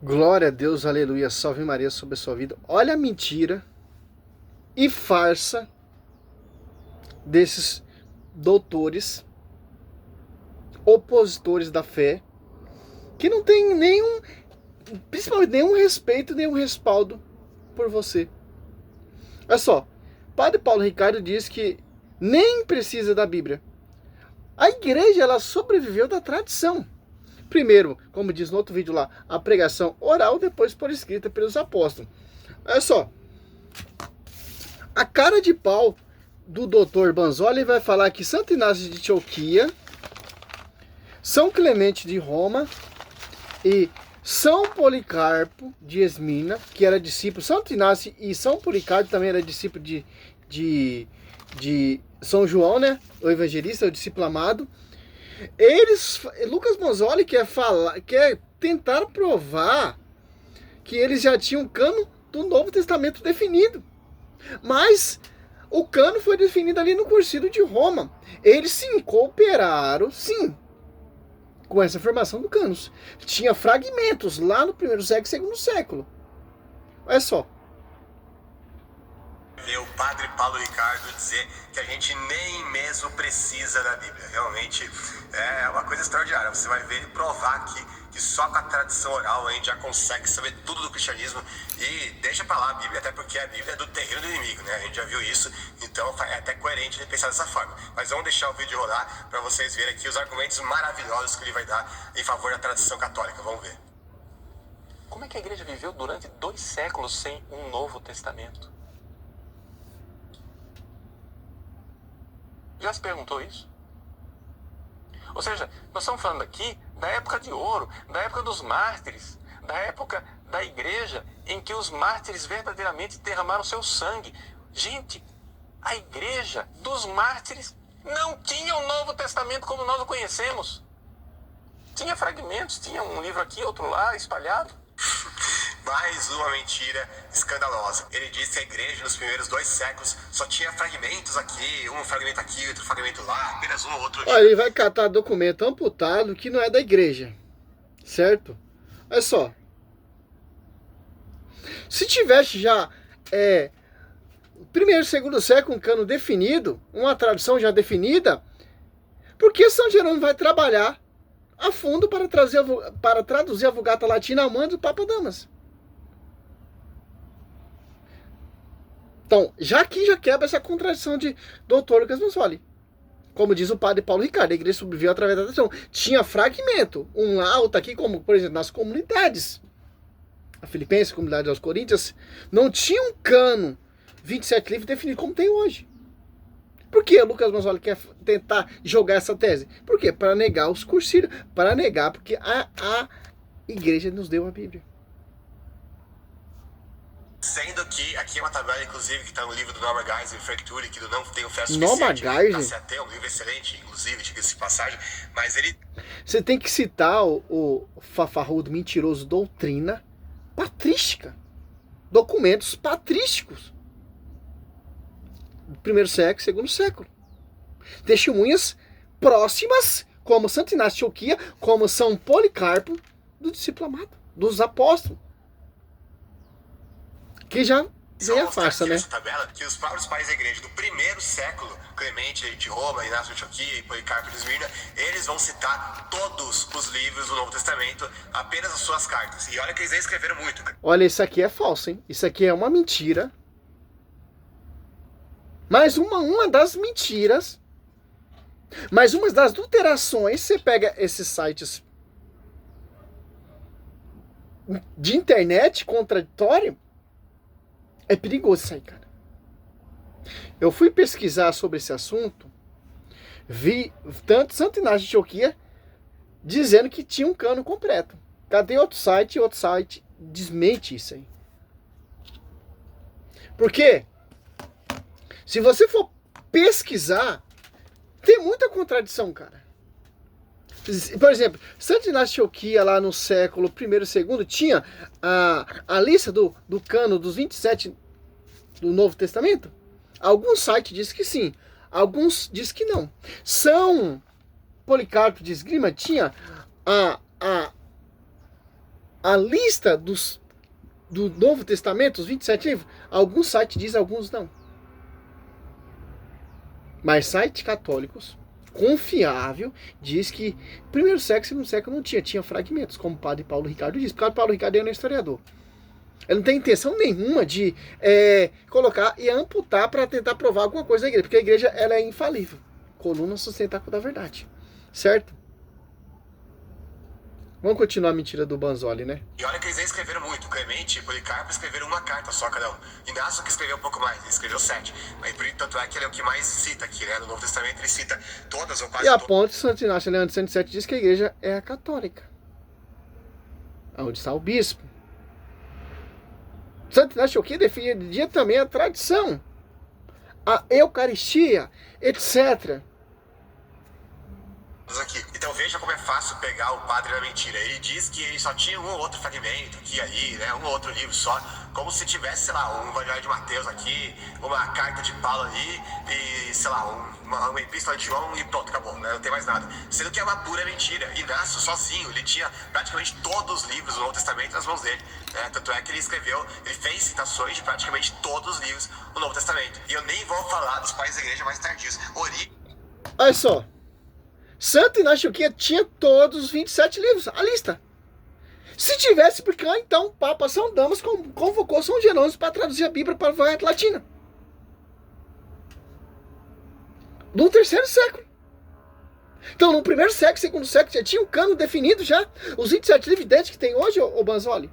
Glória a Deus, aleluia, salve Maria sobre a sua vida. Olha a mentira e farsa desses doutores, opositores da fé, que não tem nenhum, principalmente nenhum respeito, nenhum respaldo por você. Olha só, Padre Paulo Ricardo diz que nem precisa da Bíblia. A igreja, ela sobreviveu da tradição. Primeiro, como diz no outro vídeo lá, a pregação oral, depois por escrita pelos apóstolos. Olha só, a cara de pau do Dr. Banzoli vai falar que Santo Inácio de Antioquia, São Clemente de Roma e São Policarpo de Esmina, que era discípulo, Santo Inácio e São Policarpo também era discípulo de São João, né? O evangelista, o discípulo amado. Lucas Banzoli quer tentar provar que eles já tinham um cano do Novo Testamento definido. Mas o cano foi definido ali no Concílio de Roma. Eles sim cooperaram, sim, com essa formação do canos. Tinha fragmentos lá no primeiro século e segundo século. Olha só. Ver o Padre Paulo Ricardo dizer que a gente nem mesmo precisa da Bíblia. Realmente é uma coisa extraordinária. Você vai ver ele provar que só com a tradição oral a gente já consegue saber tudo do cristianismo. E deixa pra lá a Bíblia, até porque a Bíblia é do terreiro do inimigo, né? A gente já viu isso, então é até coerente ele pensar dessa forma. Mas vamos deixar o vídeo rolar para vocês verem aqui os argumentos maravilhosos que ele vai dar em favor da tradição católica. Vamos ver. Como é que a igreja viveu durante 2 séculos sem um Novo Testamento? Já se perguntou isso? Ou seja, nós estamos falando aqui da época de ouro, da época dos mártires, da época da igreja em que os mártires verdadeiramente derramaram seu sangue. Gente, a igreja dos mártires não tinha o Novo Testamento como nós o conhecemos. Tinha fragmentos, tinha um livro aqui, outro lá, espalhado. Mais uma mentira escandalosa. Ele disse que a igreja nos primeiros 2 séculos só tinha fragmentos aqui, um fragmento aqui, outro fragmento lá, apenas um ou outro. Olha, ele vai catar documento amputado que não é da igreja, certo? Olha só. Se tivesse já primeiro e segundo século um cano definido, uma tradução já definida, por que São Jerônimo vai trabalhar a fundo para traduzir a Vulgata Latina a mão do Papa Damaso? Então, já quebra essa contradição de Dr. Lucas Banzoli. Como diz o Padre Paulo Ricardo, a igreja sobreviveu através da tradição. Tinha fragmento, um lá, outro aqui, como, por exemplo, nas comunidades. A Filipenses, a comunidade aos Coríntios, não tinha um cano 27 livros definido como tem hoje. Por que o Lucas Banzoli quer tentar jogar essa tese? Por quê? Para negar os cursílios, para negar, porque a igreja nos deu a Bíblia. Sendo que aqui é uma tabela, inclusive, que está no livro do Norman Geisler e Frank Turek, do Não Tenho Fé Suficiente. Norman Geisler? É um livro excelente, inclusive, diga-se de passagem, mas ele... Você tem que citar o fafarrudo mentiroso doutrina patrística. Documentos patrísticos. Primeiro século, segundo século. Testemunhas próximas, como Santo Inácio de Antioquia, como São Policarpo, do discípulo amado, dos apóstolos. Que já vem a farsa, né? Essa tabela que os próprios pais da igreja do primeiro século, Clemente de Roma, Inácio de Antioquia e Policarpo de Esmirna, eles vão citar todos os livros do Novo Testamento, apenas as suas cartas. E olha que eles escreveram muito. Olha, isso aqui é falso, hein? Isso aqui é uma mentira. Mais uma das mentiras, mais uma das adulterações. Você pega esses sites de internet contraditório, é perigoso isso aí, cara. Eu fui pesquisar sobre esse assunto, vi tanto Santo Inácio de Antioquia dizendo que tinha um cano completo. Cadê outro site? Outro site desmente isso aí. Por quê? Se você for pesquisar, tem muita contradição, cara. Por exemplo, Santo Inácio de Antioquia, lá no século I e II, tinha a lista do cano dos 27 do Novo Testamento. Alguns sites dizem que sim, alguns dizem que não. São Policarpo de Esgrima tinha a lista do Novo Testamento, os 27 livros, alguns sites dizem, alguns não. Mas sites católicos, confiável, diz que primeiro século, segundo século não tinha fragmentos, como o padre Paulo Ricardo diz. O padre Paulo Ricardo é um historiador. Ele não tem intenção nenhuma de colocar e amputar para tentar provar alguma coisa da igreja, porque a igreja ela é infalível. Coluna sustentáculo da verdade. Certo? Vamos continuar a mentira do Banzoli, né? E olha que eles nem escreveram muito. Clemente e Policarpo escreveram uma carta só cada um. Inácio que escreveu um pouco mais, ele escreveu 7. Mas por tanto é que ele é o que mais cita aqui, né? No Novo Testamento ele cita todas ou quase E a todas. ponte Santo Inácio Leandro 107 diz que a igreja é a católica. Onde está o bispo. Santo Inácio o que defendia também a tradição, a Eucaristia, etc. Aqui. Então veja como é fácil pegar o padre na mentira. Ele diz que ele só tinha um ou outro fragmento aqui e ali, né? Um ou outro livro só, como se tivesse, sei lá, um Evangelho de Mateus aqui, uma carta de Paulo ali e, sei lá, uma epístola de João e pronto, acabou, né? Não tem mais nada. Sendo que é uma pura mentira. Inácio sozinho, ele tinha praticamente todos os livros do Novo Testamento nas mãos dele, né? Tanto é que ele fez citações de praticamente todos os livros do Novo Testamento. E eu nem vou falar dos pais da igreja mais tardios. Olha só. Santo Inácio Antioquia tinha todos os 27 livros, a lista. Se tivesse, porque então o Papa São Damas convocou São Jerônimo para traduzir a Bíblia para a variante latina. No 3º século. Então, no 1º século, 2º século, já tinha um cano definido já. Os 27 livros idênticos que tem hoje, ô Banzoli.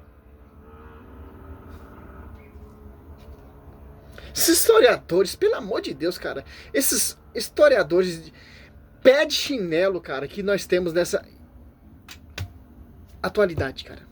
Esses historiadores, pelo amor de Deus, cara. Esses historiadores pé de chinelo, cara, que nós temos nessa atualidade, cara.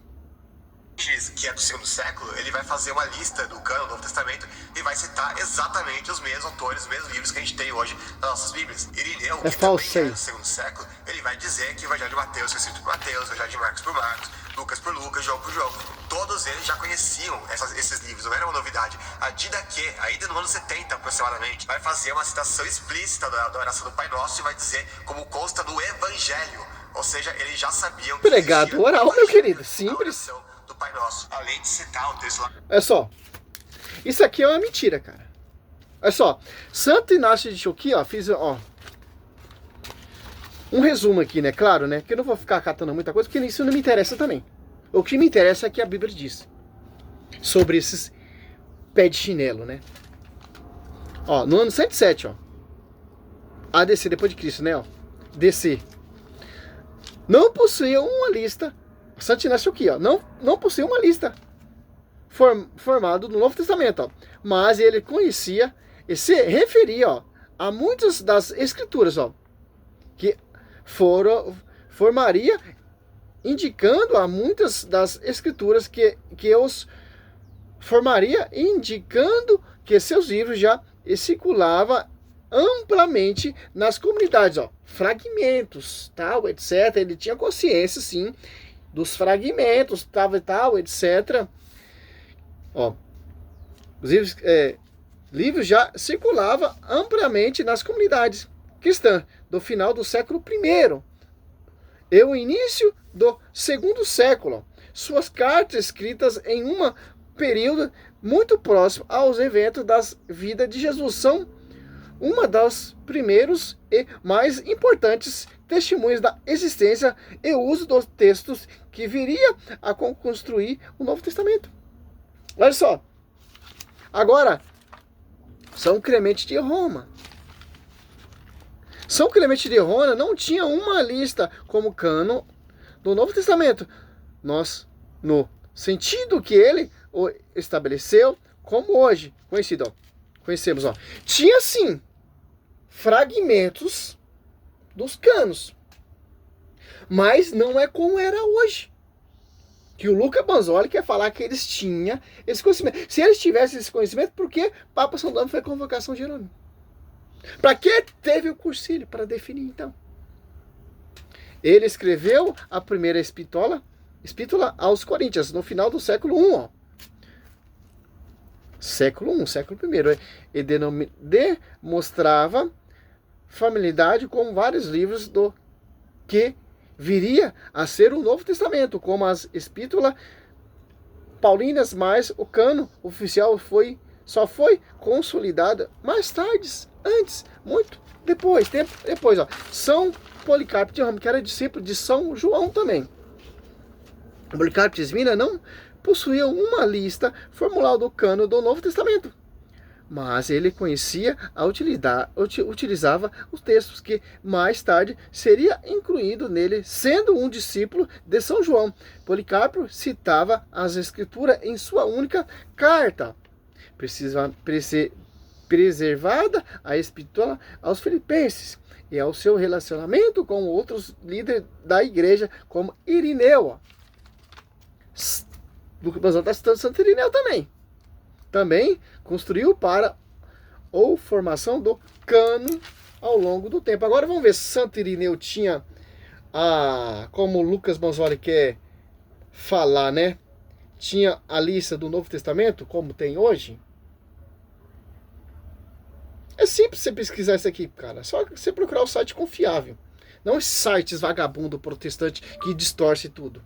Que é do 2º século, ele vai fazer uma lista do cânon do Novo Testamento e vai citar exatamente os mesmos autores, os mesmos livros que a gente tem hoje nas nossas Bíblias. Irineu, que também é do 2º século, ele vai dizer que o Evangelho de Mateus foi escrito por Mateus, o Evangelho de Marcos por Marcos, Lucas por Lucas, João por João. Todos eles já conheciam esses livros, não era uma novidade. A Didaquê, ainda no ano 70 aproximadamente, vai fazer uma citação explícita da oração do Pai Nosso e vai dizer como consta no Evangelho. Ou seja, eles já sabiam que pregado oral, meu querido, simples. Do Pai Nosso, além de citar o texto lá. Olha só, isso aqui é uma mentira, cara. Olha só, Santo Inácio de Antioquia, ó, fiz, ó, um resumo aqui, né, claro, né, que eu não vou ficar catando muita coisa, porque isso não me interessa também. O que me interessa é que a Bíblia diz sobre esses pé de chinelo, né. Ó, no ano 107, ó, ADC, depois de Cristo, né, ó, DC, não possuía uma lista. Santo Inácio aqui, ó, não possui uma lista formado no Novo Testamento, ó, mas ele conhecia e se referia, ó, a muitas das escrituras, ó, que formaria, indicando a muitas das escrituras que os formaria, indicando que seus livros já circulavam amplamente nas comunidades, ó, fragmentos, tal, etc. Ele tinha consciência, sim, dos fragmentos, tal e tal, etc. Ó, os livros já circulavam amplamente nas comunidades cristãs do final do século I e o início do 2º século. Suas cartas escritas em um período muito próximo aos eventos da vida de Jesus são uma das primeiros e mais importantes testemunhas da existência e uso dos textos que viria a construir o Novo Testamento. Olha só. Agora, São Clemente de Roma. São Clemente de Roma não tinha uma lista como cânon do Novo Testamento. No sentido que ele o estabeleceu como hoje, conhecemos, ó. Tinha sim fragmentos dos canos, mas não é como era hoje. Que o Luca Banzoli quer falar que eles tinham esse conhecimento. Se eles tivessem esse conhecimento, por que Papa São Damaso foi convocação de Jerônimo? Para que teve o cursilho? Para definir, então. Ele escreveu a primeira epístola aos Coríntios, no final do século I, ó. Século I, século I. Ele demonstrava familiaridade com vários livros do que viria a ser o Novo Testamento, como as epístolas paulinas, mas o cano oficial só foi consolidada mais tarde, antes, muito depois, tempo depois. Ó. São Policarpo de Roma, que era discípulo de São João também. Policarpo de Esmina não possuía uma lista formular do cano do Novo Testamento, mas ele conhecia utilizava os textos que mais tarde seria incluído nele, sendo um discípulo de São João. Policarpo citava as Escrituras em sua única carta, preservada a Epístola aos Filipenses, e ao seu relacionamento com outros líderes da igreja, como Irineu. Lucas está citando Santo Irineu também construiu para a formação do cano ao longo do tempo. Agora vamos ver se Santo Irineu tinha, como o Lucas Bonzoli quer falar, né? Tinha a lista do Novo Testamento, como tem hoje. É simples você pesquisar isso aqui, cara. Só você procurar o site confiável. Não esses sites vagabundo protestante que distorce tudo.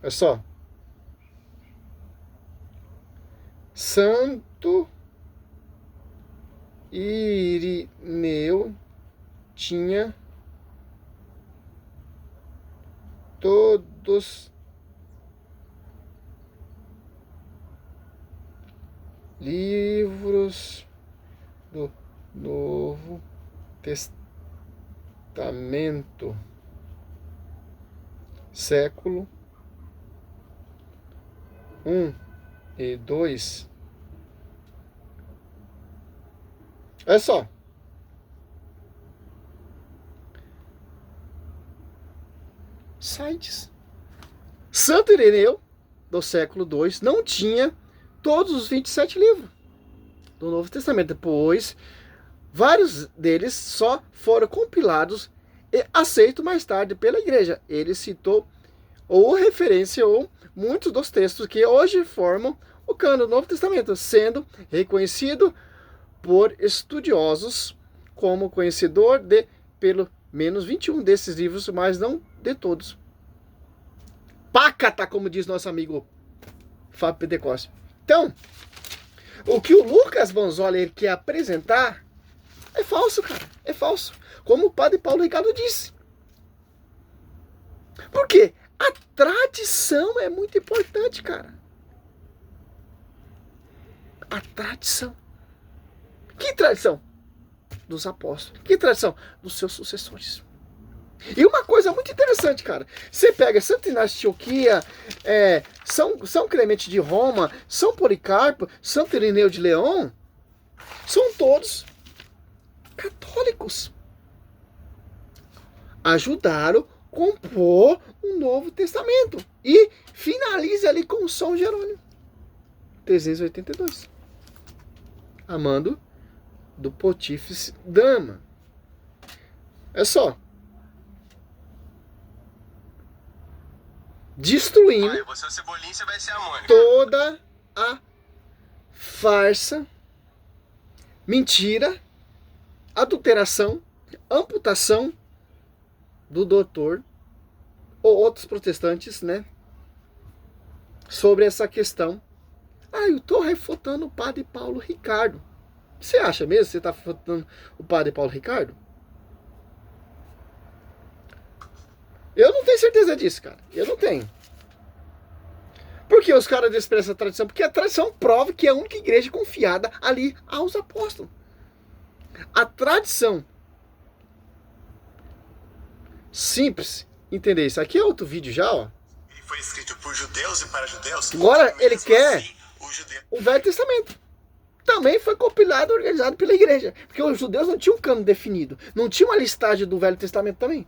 Olha só. Santo Irineu tinha todos livros do Novo Testamento, século 1 e 2. Olha só. Sites. Santo Irineu, do século 2, não tinha todos os 27 livros do Novo Testamento, pois vários deles só foram compilados e aceitos mais tarde pela igreja. Ele citou ou referenciou muitos dos textos que hoje formam o cânon do Novo Testamento, sendo reconhecido por estudiosos como conhecedor de pelo menos 21 desses livros, mas não de todos. Pácata, como diz nosso amigo Fábio Pentecoste. Então, o que o Lucas Bonzoli quer apresentar é falso, cara. É falso. Como o padre Paulo Ricardo disse. Por quê? A tradição é muito importante, cara. A tradição. Que tradição? Dos apóstolos. Que tradição? Dos seus sucessores. E uma coisa muito interessante, cara. Você pega Santo Inácio de Antioquia, São Clemente de Roma, São Policarpo, Santo Irineu de Leão. São todos católicos. Ajudaram a compor um Novo Testamento. E finaliza ali com São Jerônimo. 382. Amando do Pontífice Dama. É só. Destruindo Você é o Cebolinha, você vai ser a Mônica. toda a farsa, mentira, adulteração, amputação do doutor ou outros protestantes, né? Sobre essa questão. Eu tô refutando o padre Paulo Ricardo. Você acha mesmo que você tá refutando o padre Paulo Ricardo? Eu não tenho certeza disso, cara. Eu não tenho. Por que os caras desprezam a tradição? Porque a tradição prova que é a única igreja confiada ali aos apóstolos. A tradição. Simples. Entender isso. Aqui é outro vídeo já, ó. Ele foi escrito por judeus e para judeus. Agora ele quer assim, o Velho Testamento. Também foi compilado e organizado pela igreja. Porque os judeus não tinham um cano definido. Não tinha uma listagem do Velho Testamento também.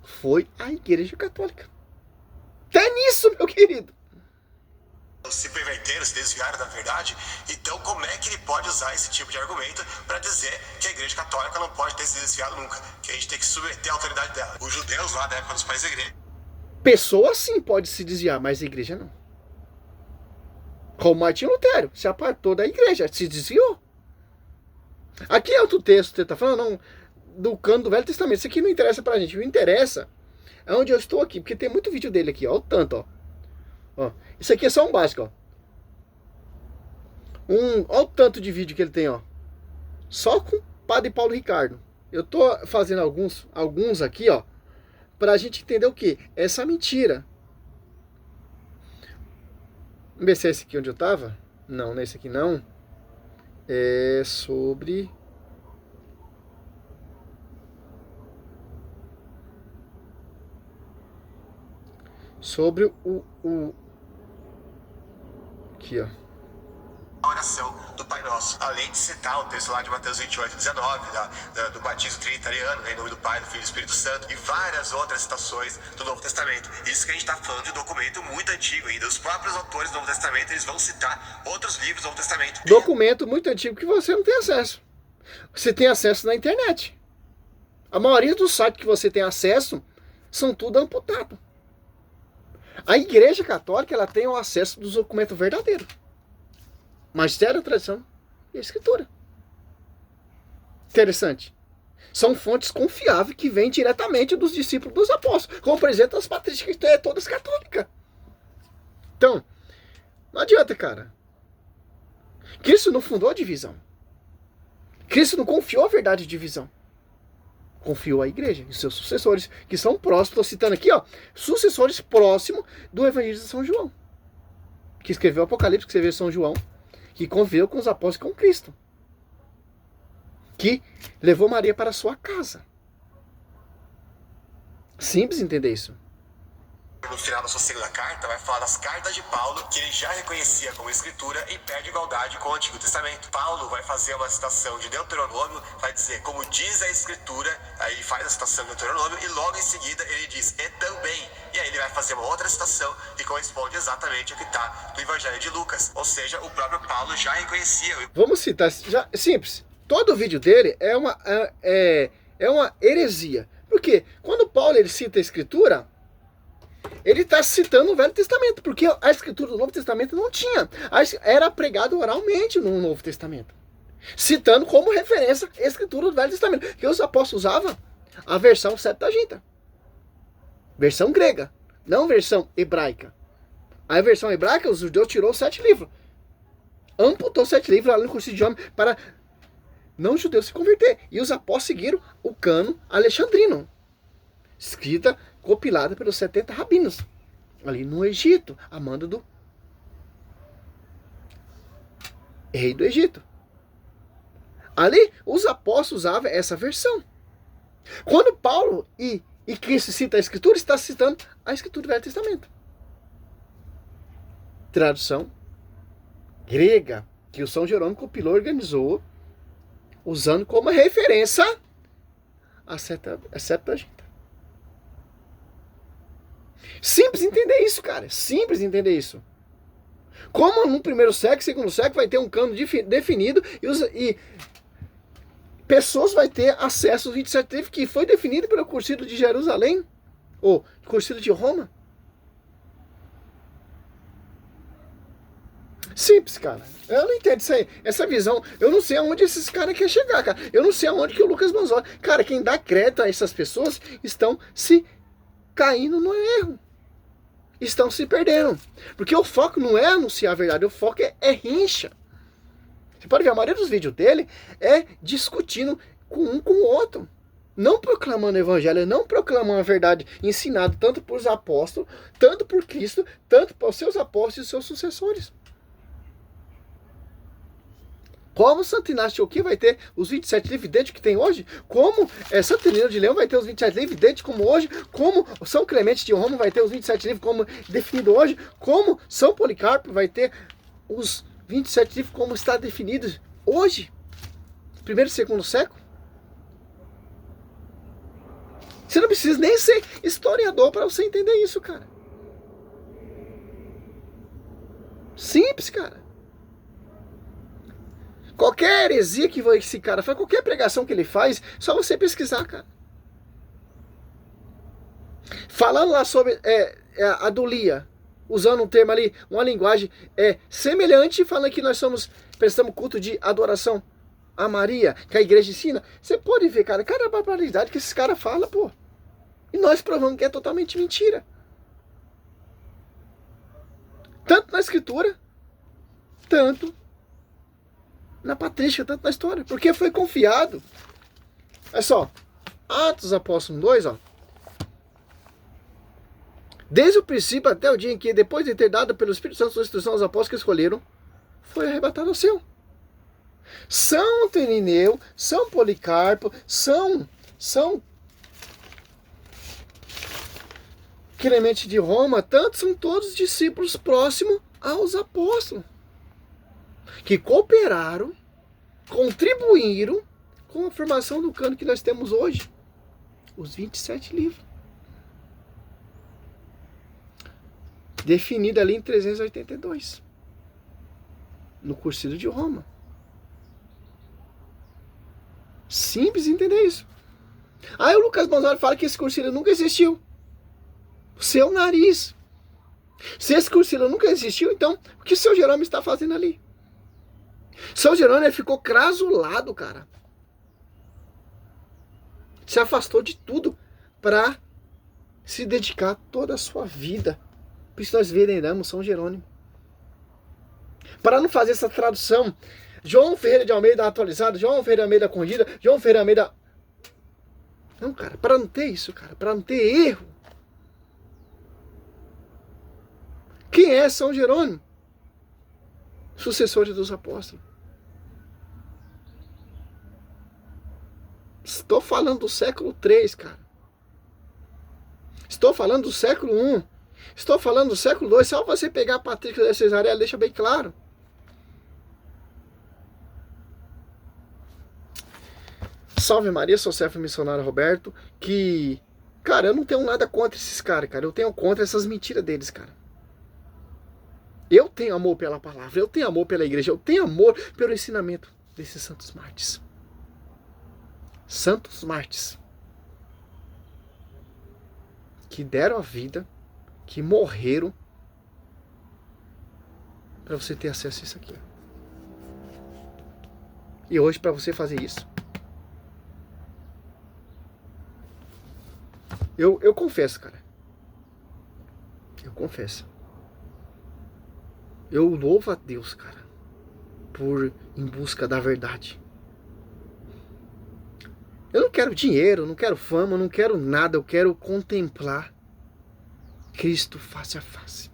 Foi a Igreja Católica. Até nisso, meu querido. Se perverteram, se desviaram da verdade. Então como é que ele pode usar esse tipo de argumento para dizer que a Igreja Católica não pode ter se desviado nunca? Que a gente tem que submeter a autoridade dela. Os judeus lá da época dos pais da igreja. Pessoa sim pode se desviar, mas a igreja não. Como Martinho Lutero, se apartou da igreja, se desviou. Aqui é outro texto que você está falando, não, do cano do Velho Testamento. Isso aqui não interessa pra gente. O que interessa é onde eu estou aqui. Porque tem muito vídeo dele aqui, ó. O tanto, ó. Ó. Isso aqui é só um básico, ó. Ó o tanto de vídeo que ele tem, ó. Só com o Padre Paulo Ricardo. Eu tô fazendo alguns aqui, ó. Pra gente entender o quê? Essa mentira. Vamos ver se é esse aqui onde eu tava. Não, nesse aqui não. É sobre... Sobre aqui, ó. A oração do Pai Nosso, além de citar o texto lá de Mateus 28, 19, do batismo trinitariano, em nome do Pai, do Filho e do Espírito Santo, e várias outras citações do Novo Testamento. Isso que a gente está falando de um documento muito antigo ainda. Os próprios autores do Novo Testamento, eles vão citar outros livros do Novo Testamento. Documento muito antigo que você não tem acesso. Você tem acesso na internet. A maioria dos sites que você tem acesso são tudo amputado. A Igreja Católica, ela tem o acesso dos documentos verdadeiros. Magistério, tradição e Escritura. Interessante. São fontes confiáveis que vêm diretamente dos discípulos dos apóstolos, como por exemplo as patrísticas, que é todas católicas. Então, não adianta, cara. Cristo não fundou a divisão. Cristo não confiou a verdade de divisão. Confiou a igreja e seus sucessores, que são próximos, estou citando aqui, ó, sucessores próximos do evangelista São João, que escreveu o Apocalipse, que escreveu São João, que conviveu com os apóstolos, com Cristo, que levou Maria para a sua casa. Simples entender isso. No final da sua segunda carta, vai falar das cartas de Paulo, que ele já reconhecia como escritura e perde igualdade com o Antigo Testamento. Paulo vai fazer uma citação de Deuteronômio, vai dizer, como diz a escritura, aí ele faz a citação de Deuteronômio, e logo em seguida ele diz, e também. E aí ele vai fazer uma outra citação que corresponde exatamente ao que está no Evangelho de Lucas. Ou seja, o próprio Paulo já reconhecia. Vamos citar, já, simples. Todo vídeo dele é uma heresia. Porque quando Paulo ele cita a escritura, ele está citando o Velho Testamento, porque a escritura do Novo Testamento não tinha. Era pregado oralmente no Novo Testamento. Citando como referência a escritura do Velho Testamento. Que os apóstolos usavam a versão Septuaginta. Versão grega, não versão hebraica. A versão hebraica, os judeus tirou 7 livros. Amputou 7 livros lá no curso de idioma para não judeus se converter. E os apóstolos seguiram o cano alexandrino. Escrita, compilada pelos 70 rabinos, ali no Egito, a mando do rei do Egito. Ali, os apóstolos usavam essa versão. Quando Paulo e Cristo cita a Escritura, está citando a Escritura do Velho Testamento. Tradução grega, que o São Jerônimo compilou e organizou, usando como referência a Septuaginta. Simples entender isso, cara. Simples entender isso. Como no primeiro século, segundo século, vai ter um cano definido e pessoas vai ter acesso aos 27 livros que foi definido pelo Concílio de Jerusalém ou Concílio de Roma. Simples, cara. Eu não entendo isso aí. Essa visão, eu não sei aonde esses caras querem chegar, cara. Eu não sei aonde que o Lucas Manzotti... Cara, quem dá crédito a essas pessoas estão se caindo no erro. Estão se perdendo. Porque o foco não é anunciar a verdade, o foco é rincha. Você pode ver, a maioria dos vídeos dele é discutindo com o outro. Não proclamando o evangelho, não proclamando a verdade ensinada tanto por os apóstolos, tanto por Cristo, tanto por seus apóstolos e seus sucessores. Como Santo Inácio de Antioquia vai ter os 27 livros idênticos que tem hoje, como Santo Irineu de Leão vai ter os 27 livros idênticos como hoje, como São Clemente de Roma vai ter os 27 livros como definido hoje, como São Policarpo vai ter os 27 livros como está definido hoje, primeiro e segundo século. Você não precisa nem ser historiador para você entender isso, cara. Simples, cara. Qualquer heresia que esse cara faz, qualquer pregação que ele faz, só você pesquisar, cara. Falando lá sobre a adulia, usando um termo ali, uma linguagem semelhante, falando que nós prestamos culto de adoração a Maria, que a igreja ensina, você pode ver, cara, cada barbaridade que esses caras falam, pô. E nós provamos que é totalmente mentira. Tanto na escritura, tanto na patrística, tanto na história. Porque foi confiado. Olha só, Atos dos Apóstolos 2, ó. Desde o princípio até o dia em que, depois de ter dado pelo Espírito Santo sua instrução aos apóstolos que escolheram, foi arrebatado ao céu. São Irineu, São Policarpo, São Clemente de Roma, tantos são todos discípulos próximos aos apóstolos, que cooperaram, contribuíram com a formação do cano que nós temos hoje, os 27 livros. Definido ali em 382, no Concílio de Roma. Simples entender isso. Aí o Lucas Manzaro fala que esse concílio nunca existiu. Seu nariz. Se esse concílio nunca existiu, então o que o seu Jerônimo está fazendo ali? São Jerônimo ficou crasulado, cara. Se afastou de tudo para se dedicar toda a sua vida. Por isso nós veneramos São Jerônimo. Para não fazer essa tradução, João Ferreira de Almeida atualizado, João Ferreira de Almeida corrigida, João Ferreira de Almeida... Não, cara, para não ter isso, cara, para não ter erro. Quem é São Jerônimo? Sucessor dos apóstolos. Estou falando do século III, cara. Estou falando do século I. Estou falando do século II. Só você pegar a Patrística de Cesareia, deixa bem claro. Salve Maria, sou servo missionário Roberto. Que, cara, eu não tenho nada contra esses caras, cara. Eu tenho contra essas mentiras deles, cara. Eu tenho amor pela palavra, eu tenho amor pela igreja, eu tenho amor pelo ensinamento desses santos mártires. Santos mártires. Que deram a vida, que morreram para você ter acesso a isso aqui. E hoje, para você fazer isso, eu confesso, cara. Eu confesso. Eu louvo a Deus, cara, por em busca da verdade. Eu não quero dinheiro, não quero fama, não quero nada. Eu quero contemplar Cristo face a face.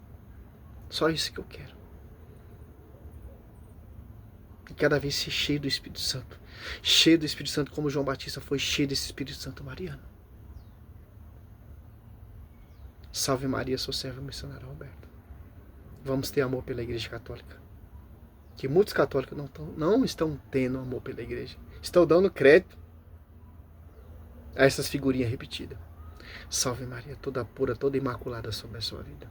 Só isso que eu quero. E cada vez ser cheio do Espírito Santo. Cheio do Espírito Santo como João Batista foi cheio desse Espírito Santo mariano. Salve Maria, sou servo missionário Roberto. Vamos ter amor pela Igreja Católica. Que muitos católicos não estão tendo amor pela Igreja. Estão dando crédito a essas figurinhas repetidas. Salve Maria, toda pura, toda imaculada sobre a sua vida.